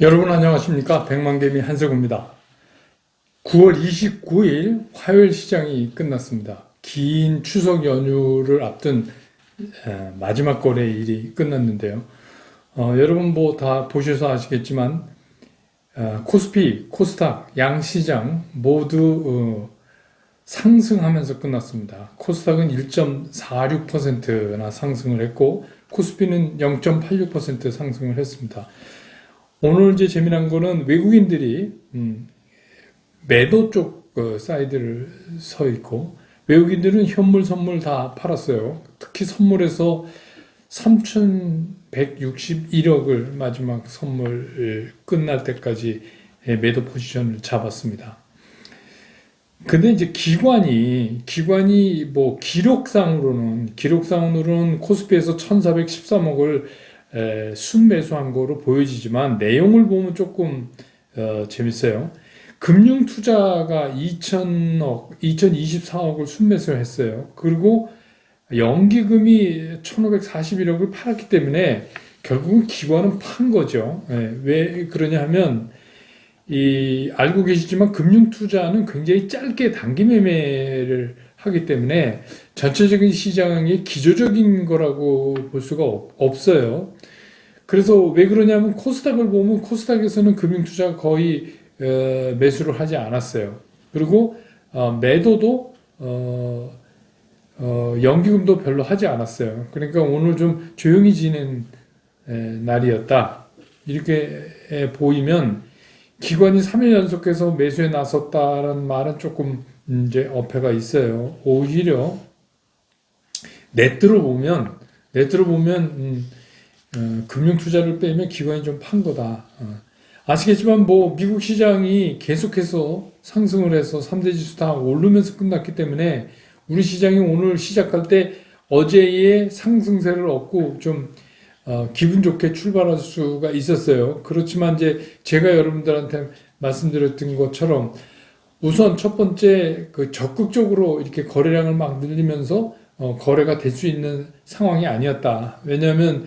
여러분 안녕하십니까? 백만개미 한석우입니다. 9월 29일 화요일 시장이 끝났습니다. 긴 추석 연휴를 앞둔 마지막 거래일이 끝났는데요. 여러분 뭐 다 보셔서 아시겠지만 코스피, 코스닥, 양시장 모두 상승하면서 끝났습니다. 코스닥은 1.46%나 상승을 했고 코스피는 0.86% 상승을 했습니다. 오늘 이제 재미난 거는 외국인들이 매도 쪽 사이드를 서 있고 외국인들은 현물 선물 다 팔았어요. 특히 선물에서 3,161억을 마지막 선물 끝날 때까지 매도 포지션을 잡았습니다. 근데 이제 기관이 뭐 기록상으로는 코스피에서 1,413억을 순매수한 거로 보여지지만 내용을 보면 조금 재밌어요. 금융투자가 2,024억을 순매수를 했어요. 그리고 연기금이 1,541억을 팔았기 때문에 결국은 기관은 판 거죠. 왜 그러냐 하면 알고 계시지만 금융투자는 굉장히 짧게 단기 매매를 하기 때문에 전체적인 시장이 기조적인 거라고 볼 수가 없어요. 그래서 왜 그러냐면 코스닥을 보면 코스닥에서는 금융투자가 거의 매수를 하지 않았어요. 그리고 매도도 연기금도 별로 하지 않았어요. 그러니까 오늘 좀 조용히 지낸 날이었다. 이렇게 보이면 기관이 3일 연속해서 매수에 나섰다는 말은 조금 이제 어폐가 있어요. 오히려 네트로 보면 금융 투자를 빼면 기관이 좀 판 거다. 아시겠지만 뭐 미국 시장이 계속해서 상승을 해서 3대 지수 다 오르면서 끝났기 때문에 우리 시장이 오늘 시작할 때 어제의 상승세를 얻고 좀 기분 좋게 출발할 수가 있었어요. 그렇지만 이제 제가 여러분들한테 말씀드렸던 것처럼 우선 첫 번째 적극적으로 이렇게 거래량을 막 늘리면서 거래가 될 수 있는 상황이 아니었다. 왜냐하면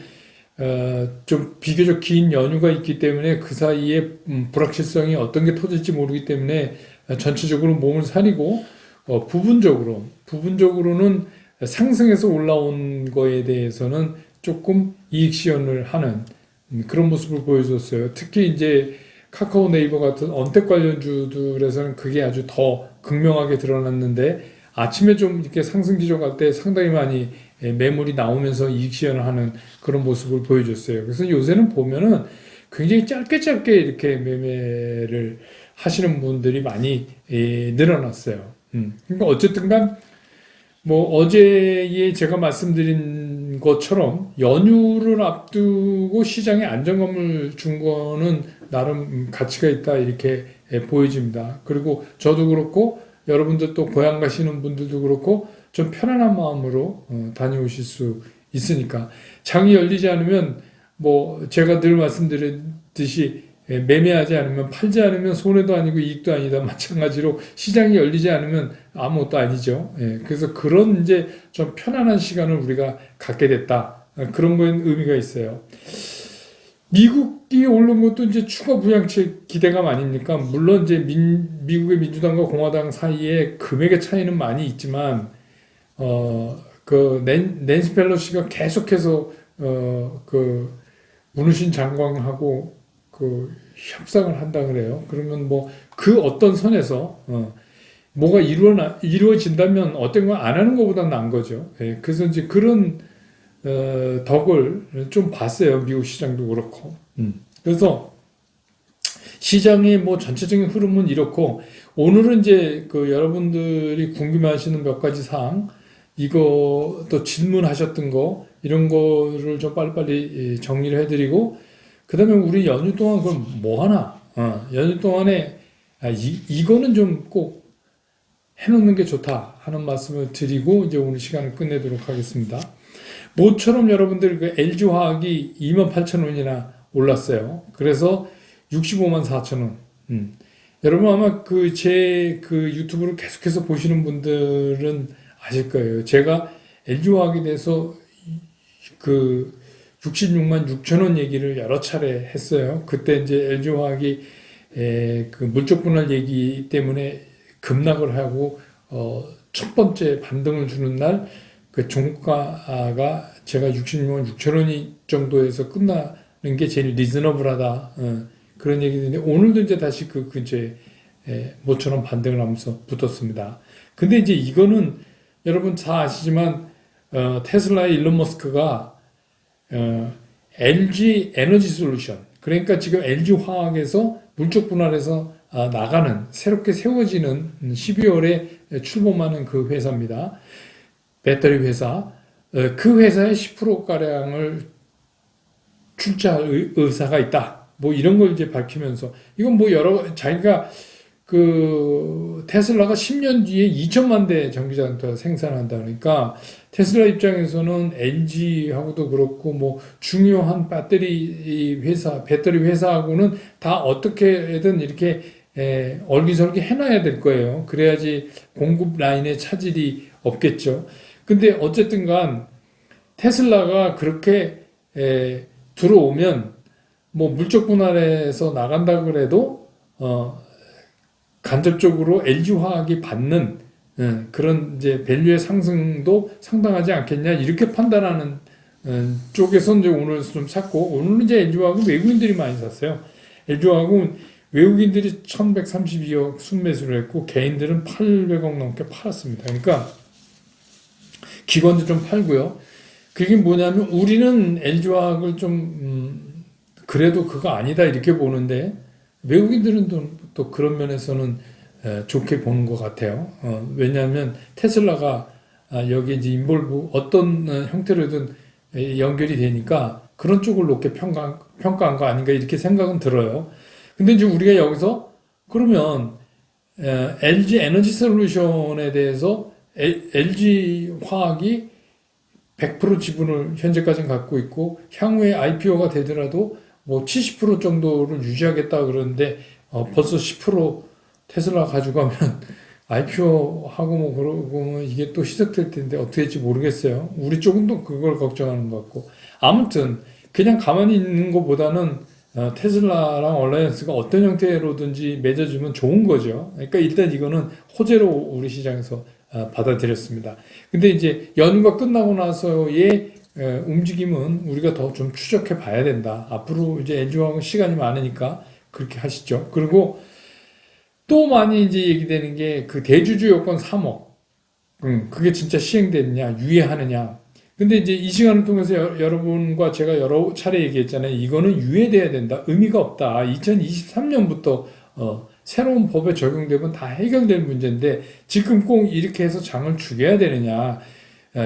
좀 비교적 긴 연휴가 있기 때문에 그 사이에 불확실성이 어떤 게 터질지 모르기 때문에 전체적으로 몸을 사리고 부분적으로는 상승해서 올라온 거에 대해서는 조금 이익 시현을 하는 그런 모습을 보여줬어요. 특히 이제 카카오 네이버 같은 언택 관련주들에서는 그게 아주 더 극명하게 드러났는데 아침에 좀 이렇게 상승 기조갈 때 상당히 많이 매물이 나오면서 이익 시현을 하는 그런 모습을 보여줬어요. 그래서 요새는 보면은 굉장히 짧게 이렇게 매매를 하시는 분들이 많이 늘어났어요. 그러니까 어쨌든 간 뭐 어제에 제가 말씀드린 것처럼 연휴를 앞두고 시장에 안정감을 준 거는 나름 가치가 있다 이렇게 보여집니다. 그리고 저도 그렇고 여러분들 또 고향 가시는 분들도 그렇고 좀 편안한 마음으로 다녀오실 수 있으니까 장이 열리지 않으면 뭐 제가 늘 말씀드렸듯이 매매하지 않으면 팔지 않으면 손해도 아니고 이익도 아니다. 마찬가지로 시장이 열리지 않으면 아무것도 아니죠. 그래서 그런 이제 좀 편안한 시간을 우리가 갖게 됐다. 그런 거에 의미가 있어요. 미국이 오른 것도 이제 추가 부양책 기대감 아닙니까? 물론 이제 미국의 민주당과 공화당 사이에 금액의 차이는 많이 있지만 낸시 펠로시가 계속해서 문우신 장관하고 협상을 한다 그래요. 그러면 뭐 그 어떤 선에서 뭐가 이루어진다면 어떤 거 안 하는 것보다 나은 거죠. 그래서 이제 그런 덕을 좀 봤어요. 미국 시장도 그렇고. 그래서 시장의 뭐 전체적인 흐름은 이렇고 오늘은 이제 여러분들이 궁금해하시는 몇 가지 사항 이거 또 질문하셨던 거 이런 거를 좀 빨리빨리 정리를 해드리고 그 다음에 우리 연휴 동안 그럼 뭐 하나? 연휴 동안에 이거는 좀 꼭 해놓는 게 좋다 하는 말씀을 드리고 이제 오늘 시간을 끝내도록 하겠습니다. 모처럼 여러분들 LG화학이 28,000원이나 올랐어요. 그래서 65만 4천 원. 여러분 아마 제 유튜브를 계속해서 보시는 분들은 아실 거예요. 제가 LG화학에 대해서 66만 6천 원 얘기를 여러 차례 했어요. 그때 이제 LG화학이 그 물적 분할 얘기 때문에 급락을 하고 첫 번째 반등을 주는 날 그 종가가 제가 66만 6천 원이 정도에서 끝나는 게 제일 리즈너블하다. 그런 얘기인데 오늘도 이제 다시 그 근처에 모처럼 반등을 하면서 붙었습니다. 근데 이제 이거는 여러분 다 아시지만 테슬라의 일론 머스크가 LG 에너지 솔루션, 그러니까 지금 LG 화학에서 물적 분할해서 나가는, 새롭게 세워지는 12월에 출범하는 그 회사입니다. 배터리 회사. 그 회사의 10%가량을 출자할 의사가 있다. 뭐 이런 걸 이제 밝히면서, 이건 뭐 자기가 그 테슬라가 10년 뒤에 2천만 대 전기자동차 생산한다 그러니까 테슬라 입장에서는 LG하고도 그렇고 뭐 중요한 배터리 회사하고는 다 어떻게든 이렇게 얼기설기 해놔야 될 거예요. 그래야지 공급 라인에 차질이 없겠죠. 근데 어쨌든 간 테슬라가 그렇게 들어오면 뭐 물적 분할에서 나간다 그래도 간접적으로 LG화학이 받는 그런 이제 밸류의 상승도 상당하지 않겠냐 이렇게 판단하는 쪽에서 이제 오늘 좀 샀고, 오늘은 이제 LG화학은 외국인들이 많이 샀어요. LG화학은 외국인들이 1132억 순매수를 했고 개인들은 800억 넘게 팔았습니다. 그러니까 기관도 좀 팔고요. 그게 뭐냐면 우리는 LG화학을 좀 그래도 그거 아니다 이렇게 보는데 외국인들은 또 그런 면에서는 좋게 보는 것 같아요. 왜냐하면 테슬라가 여기 이제 인볼브 어떤 형태로든 연결이 되니까 그런 쪽을 높게 평가한 거 아닌가 이렇게 생각은 들어요. 근데 이제 우리가 여기서 그러면 LG 에너지 솔루션에 대해서 LG 화학이 100% 지분을 현재까지는 갖고 있고 향후에 IPO가 되더라도 뭐 70% 정도를 유지하겠다 그러는데 벌써 10% 테슬라 가져가면 IPO 하고 뭐 그러고 이게 또 시작될 텐데 어떻게 될지 모르겠어요. 우리 쪽은 또 그걸 걱정하는 것 같고, 아무튼 그냥 가만히 있는 것보다는 테슬라랑 얼라이언스가 어떤 형태로든지 맺어주면 좋은 거죠. 그러니까 일단 이거는 호재로 우리 시장에서 받아들였습니다. 근데 이제 연휴가 끝나고 나서의 움직임은 우리가 더 좀 추적해 봐야 된다. 앞으로 이제 LG화학은 시간이 많으니까 그렇게 하시죠. 그리고 또 많이 이제 얘기되는 게 그 대주주 요건 3억. 그게 진짜 시행되느냐, 유예하느냐. 근데 이제 이 시간을 통해서 여러분과 제가 여러 차례 얘기했잖아요. 이거는 유예돼야 된다. 의미가 없다. 2023년부터 새로운 법에 적용되면 다 해결될 문제인데 지금 꼭 이렇게 해서 장을 죽여야 되느냐.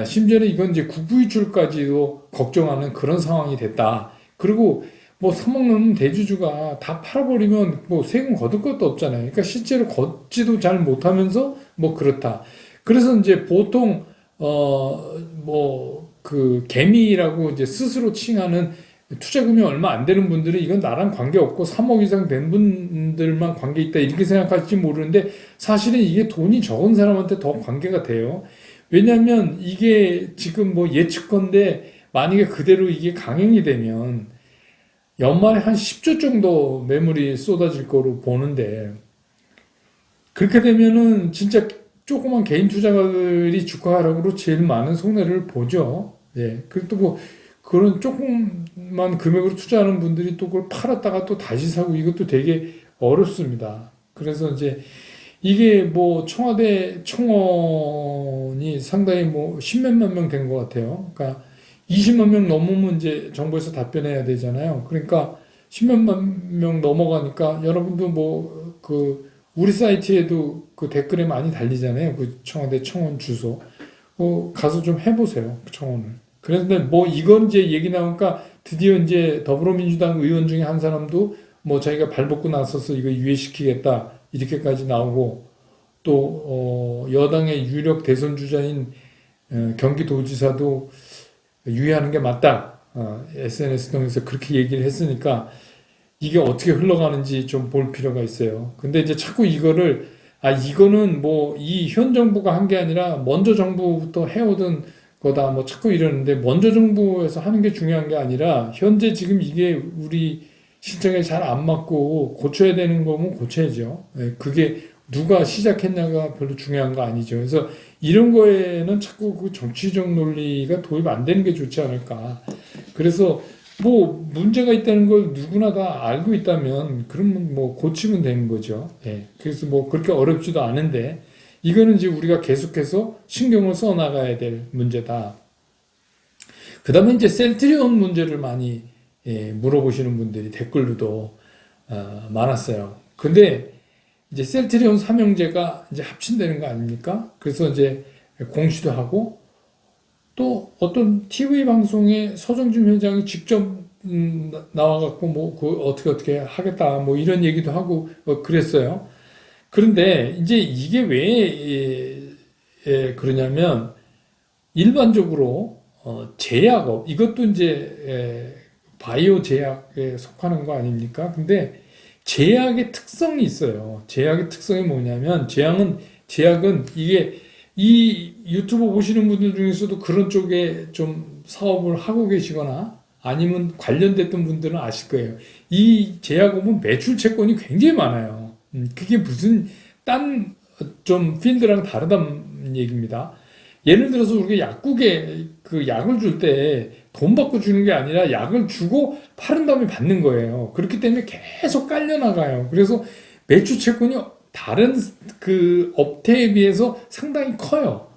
심지어는 이건 이제 국부유출까지도 걱정하는 그런 상황이 됐다. 그리고 뭐 3억 넘는 대주주가 다 팔아버리면 뭐 세금 거둘 것도 없잖아요. 그러니까 실제로 걷지도 잘 못하면서 뭐 그렇다. 그래서 이제 보통 뭐 그 개미라고 이제 스스로 칭하는 투자금이 얼마 안 되는 분들은 이건 나랑 관계 없고 3억 이상 된 분들만 관계 있다 이렇게 생각할지 모르는데 사실은 이게 돈이 적은 사람한테 더 관계가 돼요. 왜냐하면 이게 지금 뭐 예측건데 만약에 그대로 이게 강행이 되면 연말에 한 10조 정도 매물이 쏟아질 거로 보는데 그렇게 되면은 진짜 조그만 개인 투자가들이 주가 하락으로 제일 많은 손해를 보죠. 예. 그리고 또 뭐 그런 조금만 금액으로 투자하는 분들이 또 그걸 팔았다가 또 다시 사고 이것도 되게 어렵습니다. 그래서 이제 이게 뭐 청와대 청원이 상당히 뭐 10몇만 명 된 것 같아요. 그러니까 20만 명 넘으면 이제 정부에서 답변해야 되잖아요. 그러니까 10몇만 명 넘어가니까 여러분도 뭐 그 우리 사이트에도 그 댓글에 많이 달리잖아요. 그 청와대 청원 주소. 가서 좀 해보세요. 그 청원을. 그런데 뭐 이건 이제 얘기 나오니까 드디어 이제 더불어민주당 의원 중에 한 사람도 뭐 자기가 발벗고 나서서 이거 유예시키겠다 이렇게까지 나오고 또 여당의 유력 대선 주자인 경기도지사도 유예하는 게 맞다. SNS 통해서 그렇게 얘기를 했으니까 이게 어떻게 흘러가는지 좀 볼 필요가 있어요. 근데 이제 자꾸 이거를 이거는 뭐 이 현 정부가 한 게 아니라 먼저 정부부터 해오던 거다 뭐 자꾸 이러는데 먼저 정부에서 하는 게 중요한 게 아니라 현재 지금 이게 우리 실정에 잘 안 맞고 고쳐야 되는 거면 고쳐야죠. 예, 그게 누가 시작했냐가 별로 중요한 거 아니죠. 그래서 이런 거에는 자꾸 그 정치적 논리가 도입 안 되는 게 좋지 않을까. 그래서 뭐 문제가 있다는 걸 누구나 다 알고 있다면 그러면 뭐 고치면 되는 거죠. 예. 그래서 뭐 그렇게 어렵지도 않은데 이거는 이제 우리가 계속해서 신경을 써 나가야 될 문제다. 그다음에 이제 셀트리온 문제를 많이 물어보시는 분들이 댓글로도 많았어요. 근데 이제 셀트리온 삼형제가 이제 합친다는 거 아닙니까? 그래서 이제 공시도 하고 또 어떤 TV 방송에 서정준 회장이 직접 나와갖고 뭐 그 어떻게 하겠다 뭐 이런 얘기도 하고 그랬어요. 그런데 이제 이게 왜 그러냐면 일반적으로 제약업 이것도 이제 바이오 제약에 속하는 거 아닙니까? 근데 제약의 특성이 있어요. 제약의 특성이 뭐냐면 제약은 이게 이 유튜브 보시는 분들 중에서도 그런 쪽에 좀 사업을 하고 계시거나 아니면 관련됐던 분들은 아실 거예요. 이 제약업은 매출 채권이 굉장히 많아요. 그게 무슨 딴 좀 필드랑 다르다는 얘기입니다. 예를 들어서 우리가 약국에 그 약을 줄 때 돈 받고 주는 게 아니라 약을 주고 파른 다음에 받는 거예요. 그렇기 때문에 계속 깔려 나가요. 그래서 매출 채권이 다른 그 업태에 비해서 상당히 커요.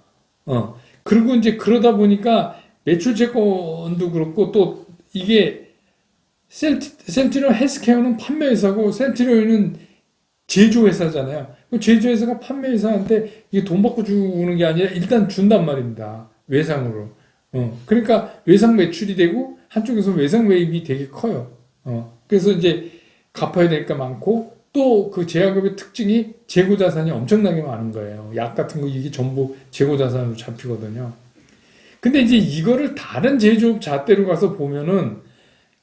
그리고 이제 그러다 보니까 매출 채권도 그렇고 또 이게 셀트리온 헬스케어는 판매회사고 셀트리온은 제조회사잖아요. 제조회사가 판매회사한테 이게 돈 받고 주는 게 아니라 일단 준단 말입니다. 외상으로. 그러니까 외상 매출이 되고 한쪽에서 외상 매입이 되게 커요. 그래서 이제 갚아야 될 게 많고 또 그 제약업의 특징이 재고 자산이 엄청나게 많은 거예요. 약 같은 거 이게 전부 재고 자산으로 잡히거든요. 근데 이제 이거를 다른 제조업 잣대로 가서 보면은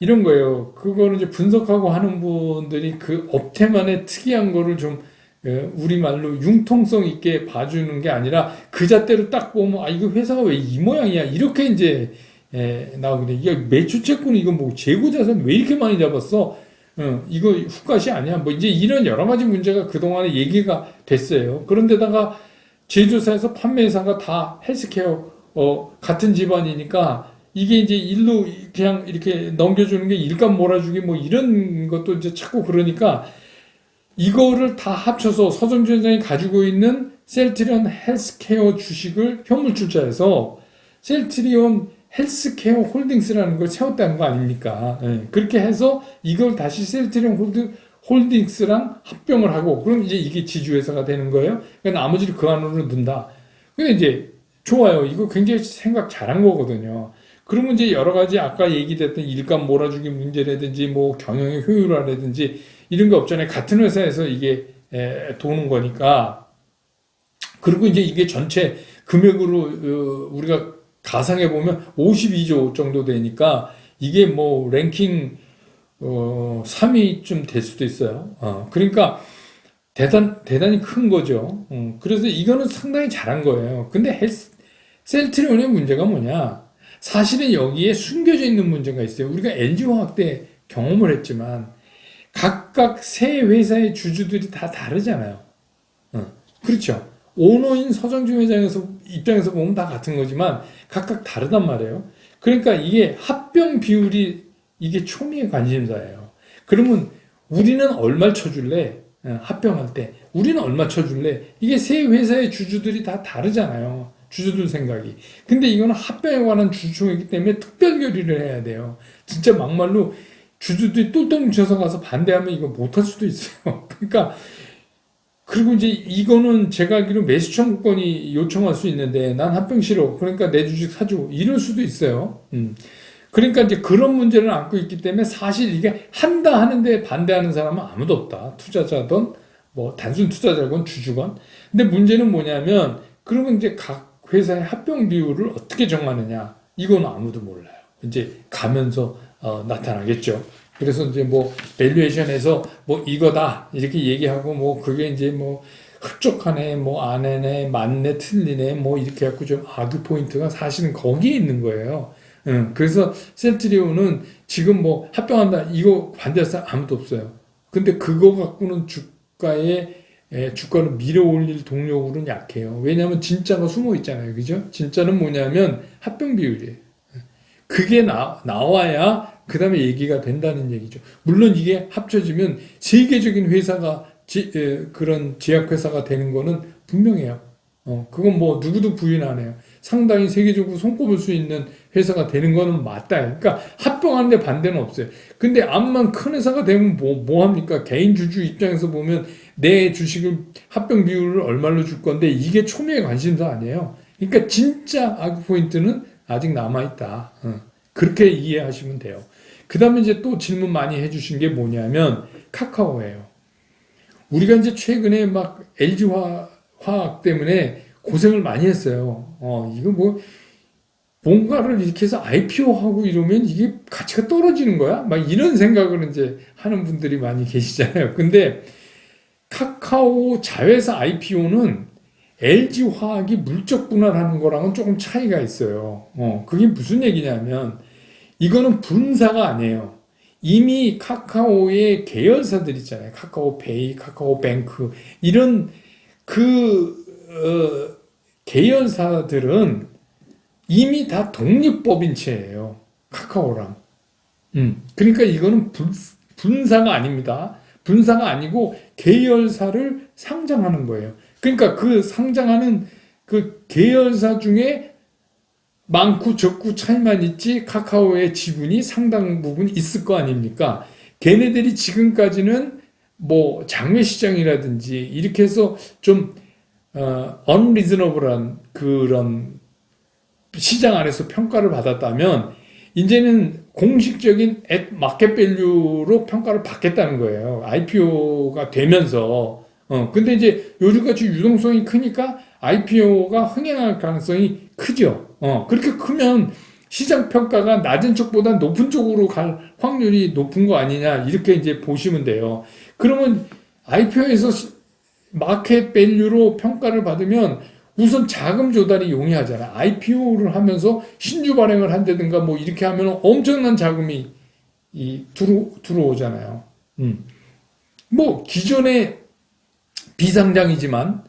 이런 거예요. 그거를 이제 분석하고 하는 분들이 그 업태만의 특이한 거를 좀 우리말로 융통성 있게 봐주는 게 아니라 그 잣대로 딱 보면 아 이거 회사가 왜 이 모양이야 이렇게 이제 나오게 돼. 야 매출 채권 이거 뭐 재고 자산 왜 이렇게 많이 잡았어? 이거 훅갓이 아니야. 뭐 이제 이런 여러 가지 문제가 그동안에 얘기가 됐어요. 그런데다가 제조사에서 판매사가 다 헬스케어 같은 집안이니까 이게 이제 일로 그냥 이렇게 넘겨주는 게 일감 몰아주기 뭐 이런 것도 이제 자꾸 그러니까 이거를 다 합쳐서 서정준 회장이 가지고 있는 셀트리온 헬스케어 주식을 현물출자해서 셀트리온 헬스케어 홀딩스라는 걸 세웠다는 거 아닙니까? 그렇게 해서 이걸 다시 셀트리온 홀딩스랑 합병을 하고 그럼 이제 이게 지주회사가 되는 거예요. 그러니까 나머지를 그 안으로 넣는다. 근데 이제 좋아요. 이거 굉장히 생각 잘한 거거든요. 그러면 이제 여러 가지 아까 얘기됐던 일감 몰아주기 문제라든지 뭐 경영의 효율화라든지 이런 게 없잖아요. 같은 회사에서 이게 도는 거니까. 그리고 이제 이게 전체 금액으로 우리가 가상해 보면 52조 정도 되니까 이게 뭐 랭킹 3위쯤 될 수도 있어요. 그러니까 대단히 큰 거죠. 그래서 이거는 상당히 잘한 거예요. 근데 셀트리온의 문제가 뭐냐? 사실은 여기에 숨겨져 있는 문제가 있어요. 우리가 LG화학 때 경험을 했지만 각각 세 회사의 주주들이 다 다르잖아요. 그렇죠. 오너인 서정준 회장에서 입장에서 보면 다 같은 거지만 각각 다르단 말이에요. 그러니까 이게 합병 비율이 이게 초미의 관심사예요. 그러면 우리는 얼마 쳐줄래? 합병할 때 우리는 얼마 쳐줄래? 이게 세 회사의 주주들이 다 다르잖아요. 주주들 생각이. 근데 이거는 합병에 관한 주주총회이기 때문에 특별 결의를 해야 돼요. 진짜 막말로 주주들이 똘똘 뭉쳐서 가서 반대하면 이거 못할 수도 있어요. 그러니까 그리고 이제 이거는 제가 알기로 매수 청구권이 요청할 수 있는데 난 합병 싫어. 그러니까 내 주식 사줘. 이럴 수도 있어요. 그러니까 이제 그런 문제를 안고 있기 때문에 사실 이게 한다 하는데 반대하는 사람은 아무도 없다. 투자자든 뭐 단순 투자자건 주주건. 근데 문제는 뭐냐면 그러면 이제 각 회사의 합병 비율을 어떻게 정하느냐. 이건 아무도 몰라요. 이제 가면서 나타나겠죠. 그래서 이제 뭐 밸류에이션에서 뭐 이거다 이렇게 얘기하고 뭐 그게 이제 뭐 흡족하네, 뭐 아네네, 맞네, 틀리네, 뭐 이렇게 해갖고 좀 아규 포인트가 사실은 거기에 있는 거예요. 그래서 셀트리온은 지금 뭐 합병한다 이거 반대할 사람 아무도 없어요. 근데 그거 갖고는 주가를 밀어 올릴 동력으로는 약해요. 왜냐하면 진짜가 숨어 있잖아요, 그죠? 진짜는 뭐냐면 합병 비율이에요. 그게 나와야 그 다음에 얘기가 된다는 얘기죠. 물론 이게 합쳐지면 세계적인 회사가 그런 제약회사가 되는 거는 분명해요. 그건 뭐 누구도 부인 안 해요. 상당히 세계적으로 손꼽을 수 있는 회사가 되는 거는 맞다. 그러니까 합병하는데 반대는 없어요. 근데 암만 큰 회사가 되면 뭐 합니까? 개인 주주 입장에서 보면 내 주식을 합병 비율을 얼마로 줄 건데 이게 초미의 관심도 아니에요. 그러니까 진짜 아그 포인트는 아직 남아있다. 그렇게 이해하시면 돼요. 그 다음에 이제 또 질문 많이 해주신 게 뭐냐면 카카오예요. 우리가 이제 최근에 막 화학 때문에 고생을 많이 했어요. 이거 뭐, 뭔가를 이렇게 해서 IPO 하고 이러면 이게 가치가 떨어지는 거야? 막 이런 생각을 이제 하는 분들이 많이 계시잖아요. 근데 카카오 자회사 IPO는 LG화학이 물적 분할하는 거랑은 조금 차이가 있어요. 그게 무슨 얘기냐면, 이거는 분사가 아니에요. 이미 카카오의 계열사들 있잖아요. 카카오페이, 카카오뱅크, 이런 계열사들은 이미 다 독립법인체예요. 카카오랑. 그러니까 이거는 분사가 아닙니다. 분사가 아니고 계열사를 상장하는 거예요. 그러니까 그 상장하는 그 계열사 중에 많고 적고 차이만 있지 카카오의 지분이 상당 부분 있을 거 아닙니까? 걔네들이 지금까지는 뭐 장외시장이라든지 이렇게 해서 좀 unreasonable한 그런 시장 안에서 평가를 받았다면 이제는 공식적인 마켓 밸류로 평가를 받겠다는 거예요. IPO가 되면서. 근데 이제 요즘같이 유동성이 크니까 IPO가 흥행할 가능성이 크죠. 그렇게 크면 시장 평가가 낮은 쪽보다 높은 쪽으로 갈 확률이 높은 거 아니냐, 이렇게 이제 보시면 돼요. 그러면 IPO에서 마켓 밸류로 평가를 받으면 우선 자금 조달이 용이하잖아요. IPO를 하면서 신주 발행을 한다든가 뭐 이렇게 하면 엄청난 자금이 들어오잖아요. 뭐 기존의 비상장이지만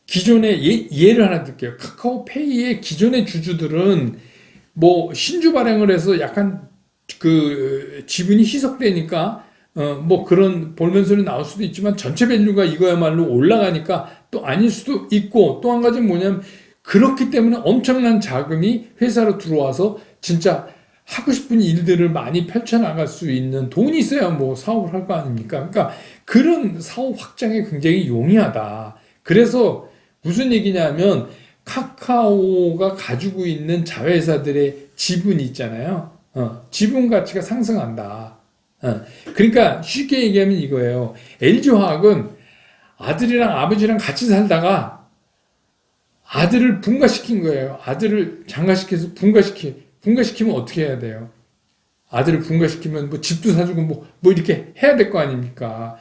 기존의 예를 하나 들게요. 카카오페이의 기존의 주주들은 뭐 신주 발행을 해서 약간 그 지분이 희석되니까 뭐 그런 볼멘소리 나올 수도 있지만 전체 밸류가 이거야말로 올라가니까 또 아닐 수도 있고, 또 한 가지는 뭐냐면 그렇기 때문에 엄청난 자금이 회사로 들어와서 진짜 하고 싶은 일들을 많이 펼쳐나갈 수 있는 돈이 있어야 뭐 사업을 할 거 아닙니까? 그러니까 그런 사업 확장에 굉장히 용이하다. 그래서 무슨 얘기냐면 카카오가 가지고 있는 자회사들의 지분이 있잖아요. 지분 가치가 상승한다. 그러니까 쉽게 얘기하면 이거예요. LG화학은 아들이랑 아버지랑 같이 살다가 아들을 분가시킨 거예요. 아들을 장가시켜서 분가시키면 어떻게 해야 돼요? 아들을 분가시키면 뭐 집도 사주고 뭐 이렇게 해야 될 거 아닙니까?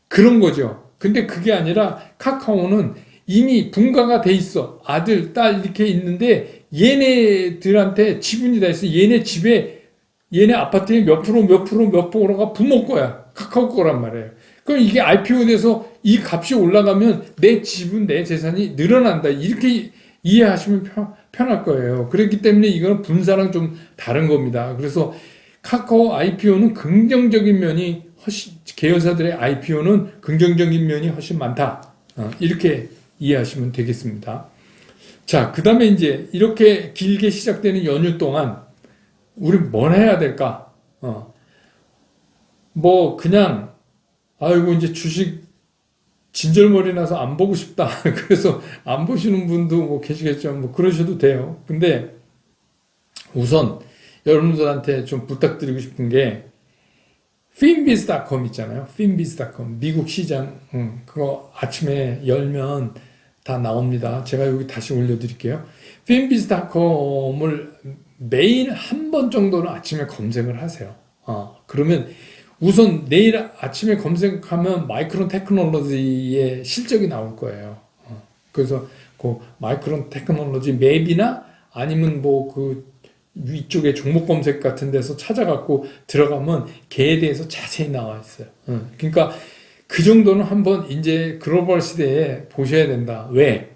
그런 거죠. 근데 그게 아니라 카카오는 이미 분가가 돼 있어. 아들, 딸 이렇게 있는데 얘네들한테 지분이 다 있어. 얘네 집에, 얘네 아파트에 몇 프로가 부모 거야. 카카오 거란 말이에요. 그럼 이게 IPO 돼서 이 값이 올라가면 내 지분, 내 재산이 늘어난다. 이렇게 이해하시면 편할 거예요. 그렇기 때문에 이거는 분사랑 좀 다른 겁니다. 그래서 카카오 IPO는 긍정적인 면이 계열사들의 IPO는 긍정적인 면이 훨씬 많다. 이렇게 이해하시면 되겠습니다. 자, 그 다음에 이제 이렇게 길게 시작되는 연휴 동안 우리 뭘 해야 될까? 뭐 그냥 아이고 이제 주식 진절머리 나서 안 보고 싶다. 그래서 안 보시는 분도 뭐 계시겠죠. 뭐 그러셔도 돼요. 근데 우선 여러분들한테 좀 부탁드리고 싶은 게 finbiz.com 있잖아요. finbiz.com 미국 시장 그거 아침에 열면 다 나옵니다. 제가 여기 다시 올려드릴게요. finbiz.com을 매일 한 번 정도는 아침에 검색을 하세요. 그러면 우선 내일 아침에 검색하면 마이크론 테크놀로지의 실적이 나올 거예요. 그래서 그 마이크론 테크놀로지 맵이나 아니면 뭐 그 위쪽에 종목 검색 같은 데서 찾아갖고 들어가면 걔에 대해서 자세히 나와 있어요. 그러니까 그 정도는 한번 이제 글로벌 시대에 보셔야 된다. 왜?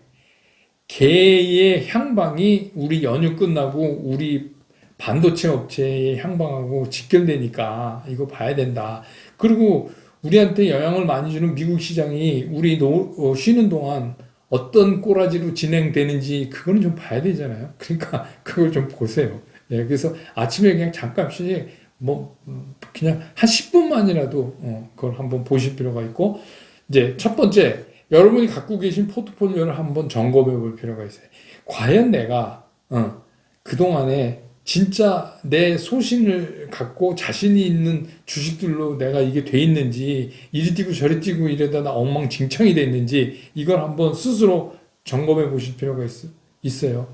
걔의 향방이 우리 연휴 끝나고 우리 반도체 업체의 향방하고 직결되니까 이거 봐야 된다. 그리고 우리한테 영향을 많이 주는 미국 시장이 우리 쉬는 동안 어떤 꼬라지로 진행되는지 그거는 좀 봐야 되잖아요. 그러니까 그걸 좀 보세요. 예, 그래서 아침에 그냥 잠깐씩 뭐 그냥 한 10분만이라도 그걸 한번 보실 필요가 있고, 이제 첫 번째 여러분이 갖고 계신 포트폴리오를 한번 점검해 볼 필요가 있어요. 과연 내가 그동안에 진짜 내 소신을 갖고 자신이 있는 주식들로 내가 이게 돼 있는지, 이리 뛰고 저리 뛰고 이러다 나 엉망진창이 됐는지 이걸 한번 스스로 점검해 보실 필요가 있어요.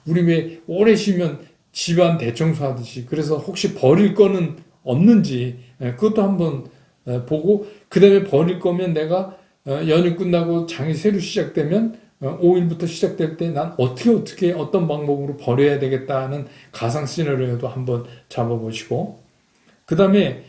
우리 왜 오래 쉬면 집안 대청소 하듯이, 그래서 혹시 버릴 거는 없는지 그것도 한번 보고, 그 다음에 버릴 거면 내가 연휴 끝나고 장이 새로 시작되면 5일부터 시작될 때 난 어떻게 어떤 방법으로 버려야 되겠다는 가상 시나리오도 한번 잡아보시고, 그 다음에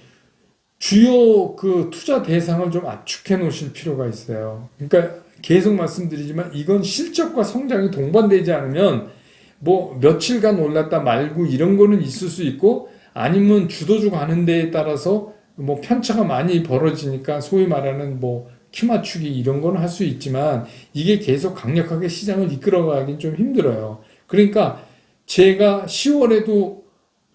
주요 그 투자 대상을 좀 압축해 놓으실 필요가 있어요. 그러니까 계속 말씀드리지만 이건 실적과 성장이 동반되지 않으면 뭐 며칠간 올랐다 말고 이런 거는 있을 수 있고, 아니면 주도주 가는 데에 따라서 뭐 편차가 많이 벌어지니까 소위 말하는 뭐 키 맞추기 이런 거는 할 수 있지만, 이게 계속 강력하게 시장을 이끌어가긴 좀 힘들어요. 그러니까 제가 10월에도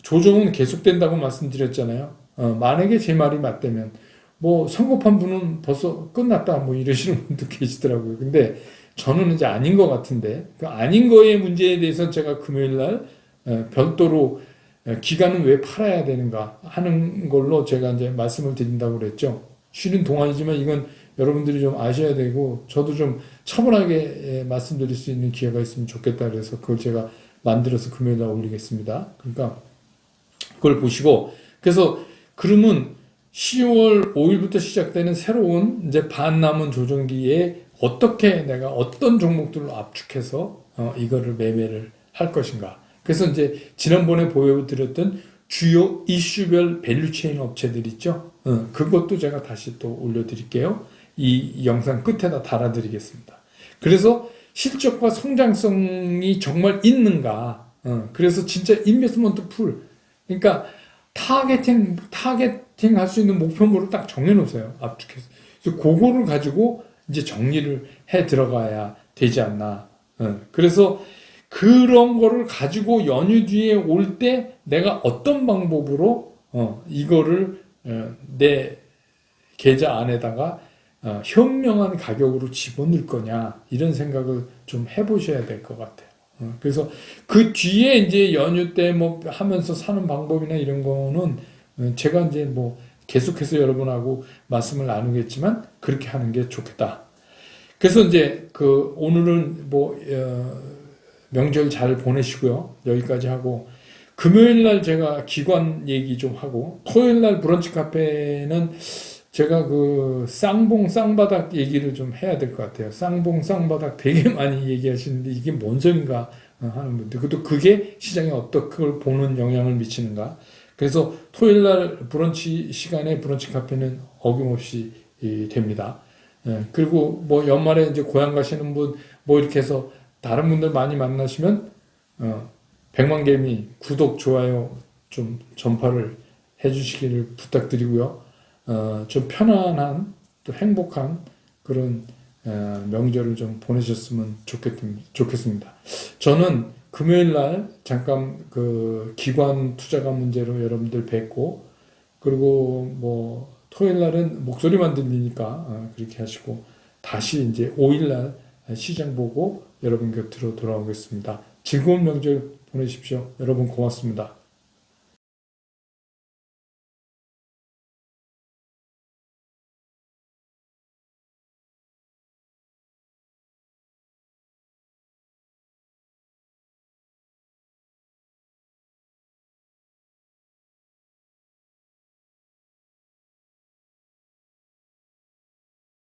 조정은 계속된다고 말씀드렸잖아요. 만약에 제 말이 맞다면 뭐 선고판 분은 벌써 끝났다 뭐 이러시는 분도 계시더라고요. 근데 저는 이제 아닌 것 같은데, 그 아닌 거의 문제에 대해서 제가 금요일 날 별도로 기간은 왜 팔아야 되는가 하는 걸로 제가 이제 말씀을 드린다고 그랬죠. 쉬는 동안이지만 이건 여러분들이 좀 아셔야 되고, 저도 좀 차분하게 말씀드릴 수 있는 기회가 있으면 좋겠다 그래서 그걸 제가 만들어서 금요일 날 올리겠습니다. 그러니까 그걸 보시고, 그래서 그러면 10월 5일부터 시작되는 새로운 이제 반 남은 조정기에 어떻게 내가 어떤 종목들로 압축해서 이거를 매매를 할 것인가. 그래서 이제 지난번에 보여드렸던 주요 이슈별 밸류체인 업체들 있죠. 그것도 제가 다시 또 올려드릴게요. 이 영상 끝에다 달아드리겠습니다. 그래서 실적과 성장성이 정말 있는가. 그래서 진짜 인베스트먼트 풀. 그러니까 타겟팅 할 수 있는 목표물을 딱 정해놓으세요. 압축해서. 그래서 그거를 가지고 이제 정리를 해 들어가야 되지 않나. 그래서 그런 거를 가지고 연휴 뒤에 올 때 내가 어떤 방법으로 이거를 내 계좌 안에다가 현명한 가격으로 집어넣을 거냐, 이런 생각을 좀 해보셔야 될 것 같아요. 그래서 그 뒤에 이제 연휴 때 뭐 하면서 사는 방법이나 이런 거는 제가 이제 뭐 계속해서 여러분하고 말씀을 나누겠지만 그렇게 하는 게 좋겠다. 그래서 이제 그 오늘은 뭐 명절 잘 보내시고요. 여기까지 하고, 금요일 날 제가 기관 얘기 좀 하고, 토요일 날 브런치 카페는 제가 그 쌍봉 쌍바닥 얘기를 좀 해야 될 것 같아요. 쌍봉 쌍바닥 되게 많이 얘기하시는데 이게 뭔 소린가 하는 분들, 그것도 그게 시장에 어떻게 그걸 보는 영향을 미치는가. 그래서 토요일 날 브런치 시간에 브런치 카페는 어김없이 됩니다. 그리고 뭐 연말에 이제 고향 가시는 분 뭐 이렇게 해서 다른 분들 많이 만나시면 100만 개미 구독 좋아요 좀 전파를 해주시기를 부탁드리고요. 좀 편안한 또 행복한 그런 명절을 좀 보내셨으면 좋겠습니다. 저는 금요일 날 잠깐 그 기관 투자가 문제로 여러분들 뵙고, 그리고 뭐 토요일 날은 목소리만 들리니까 그렇게 하시고, 다시 이제 5일 날 시장 보고 여러분 곁으로 돌아오겠습니다. 즐거운 명절 보내십시오. 여러분 고맙습니다.